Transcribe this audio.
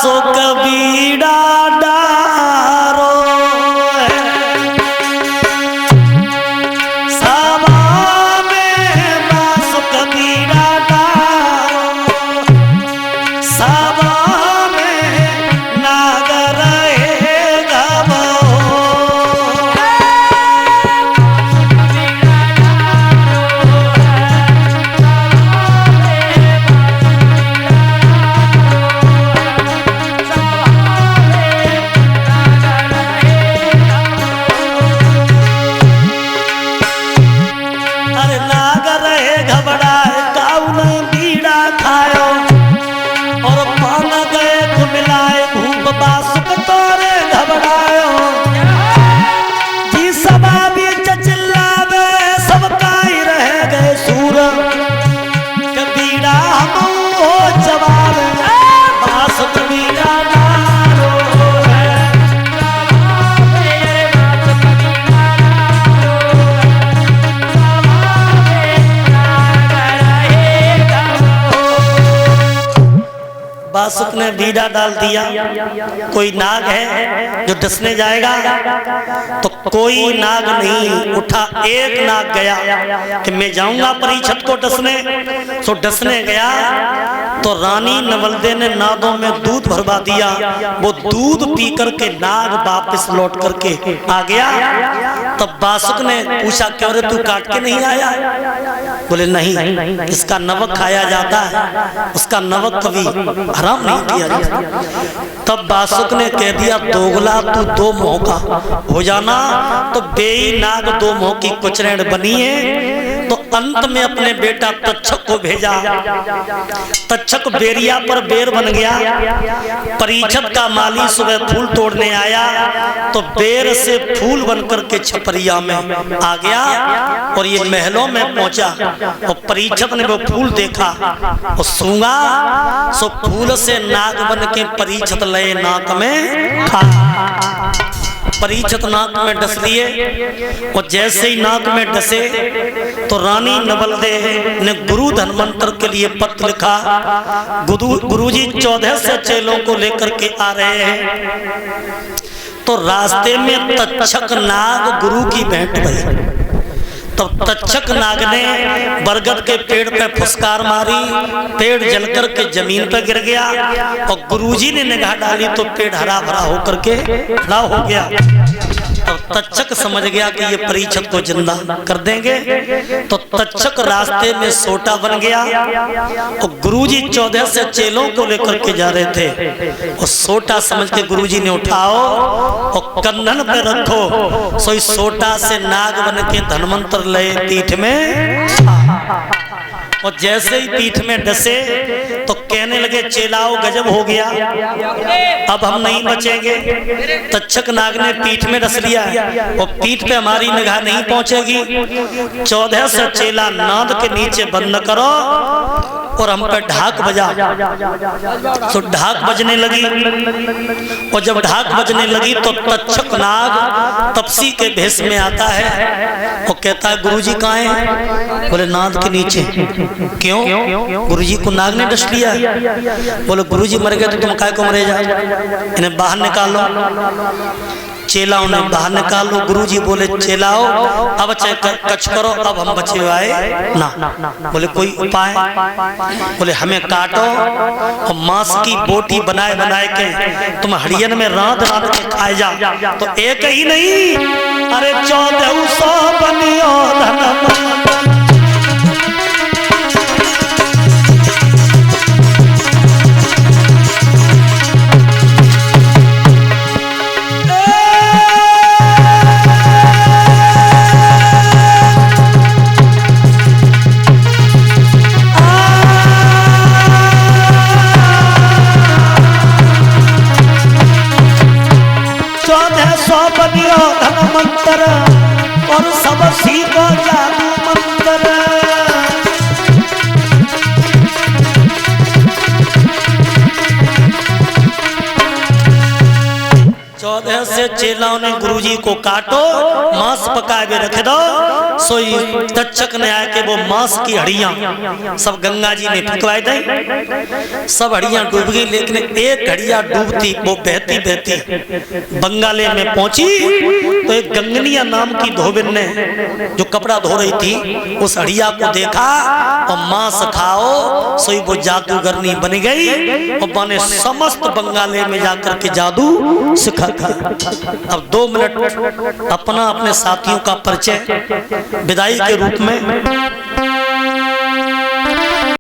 बासुक बीड़ा डारो सभा में बासुक बीड़ा डारो सभा में नाग रहेगा बासुक ने बीड़ा डाल दिया। कोई नाग है जो डसने जाएगा तो कोई नाग नहीं उठा। एक नाग गया कि मैं जाऊंगा परीक्षित को डसने, तो डसने गया तो रानी नवलदे ने नादों में दूध भरवा दिया। वो दूध पी करके नाग वापस लौट करके आ गया। तब बासुक ने पूछा क्यों रे तू काट के नहीं आया? बोले नहीं, इसका नमक खाया जाता है, उसका नमक कभी हराम नहीं किया जाता। तब बासुक ने कह दिया दोगला तू दो मुंह का हो जाना। तो बेई नाग दो मुंह की कुचरेण बनी है। तो अंत में अपने बेटा तक्षक को भेजा। तक्षक बेरिया पर बेर बन गया। परीक्षित का माली सुबह फूल तोड़ने आया तो बेर से फूल बनकर के छपरिया में आ गया और ये महलों में पहुंचा। और परीक्षित ने वो फूल देखा और सूंघा, सो फूल से नाग बन के परीक्षित लय नाक में खा। परीक्षित नाक में डस लिए और जैसे ही नाक में डसे तो रानी नवलदे ने गुरु धन्वंतर के लिए पत्र लिखा। गुरुजी 14 से चेलों को लेकर के आ रहे हैं। तो रास्ते में तक्षक नाग गुरु की भेंट भई। तब तक्षक नाग ने बरगद के पेड़ पे फुसकार मारी, पेड़ जलकर के जमीन पर गिर गया और गुरुजी ने निगाह डाली तो पेड़ हरा भरा होकर के खड़ा हो गया। और तक्षक समझ गया कि ये परीक्षित को जिंदा कर देंगे। तो तक्षक रास्ते में सोटा बन गया और गुरुजी 14 से चेलों को लेकर के जा रहे थे। और सोटा समझ के गुरुजी ने उठाओ और कंधन पे रखो। सोई सोटा से नाग बन के धन्वंतर लय पीठ में। और जैसे ही पीठ में डसे तो कहने लगे चेलाओ गजब हो गया, अब हम नहीं बचेंगे। तक्षक नाग ने पीठ में डस लिया और पीठ पे हमारी निगाह नहीं पहुंचेगी। 14 से चेला नाद के नीचे बंद करो और हम पे ढाक बजा। तो ढाक बजने लगी और जब ढाक बजने लगी तो तक्षक नाग तपसी के भेष में आता है और कहता है गुरुजी कहाँ हैं? बोले नाद के नीचे। क्यों? गुरुजी को नाग ने डस लिया। बोले गुरुजी मर गए तो तुम काय को मरे जा, इन्हें बाहर निकालो। चेलाओं ने बाहर निकालो। गुरुजी बोले चेलाओ अब कच करो, अब हम बचे आए ना। बोले कोई उपाय? बोले हमें काटो और मांस की बोटी बनाए बनाए के तुम हड़ियन में रात रात के खाए जा। तो एक ही नहीं, अरे 1400 बनियो धन। धनवंतर और सब सीखो जादू मंत्र। 14 से चेलाओं ने गुरुजी को काटो, मांस पकाए हुए रख दो। सोई तक्षक ने आके वो मांस की हड्डियां सब गंगा जी में फेंकवाई दी। सब हड्डियां डूब गई, लेकिन एक हड्डियां डूबती वो बहती बहती बंगाले में पहुंची। तो एक गंगनिया नाम की धोबिन ने जो कपड़ा धो रही थी उस हड्डिया को देखा और मांस खाओ। सोई वो जादूगरनी बन गई और माने समस्त बंगाले में जाकर के जादू सिखा था। अब 2 मिनट अपना अपने साथियों का परिचय विदाई के रूप में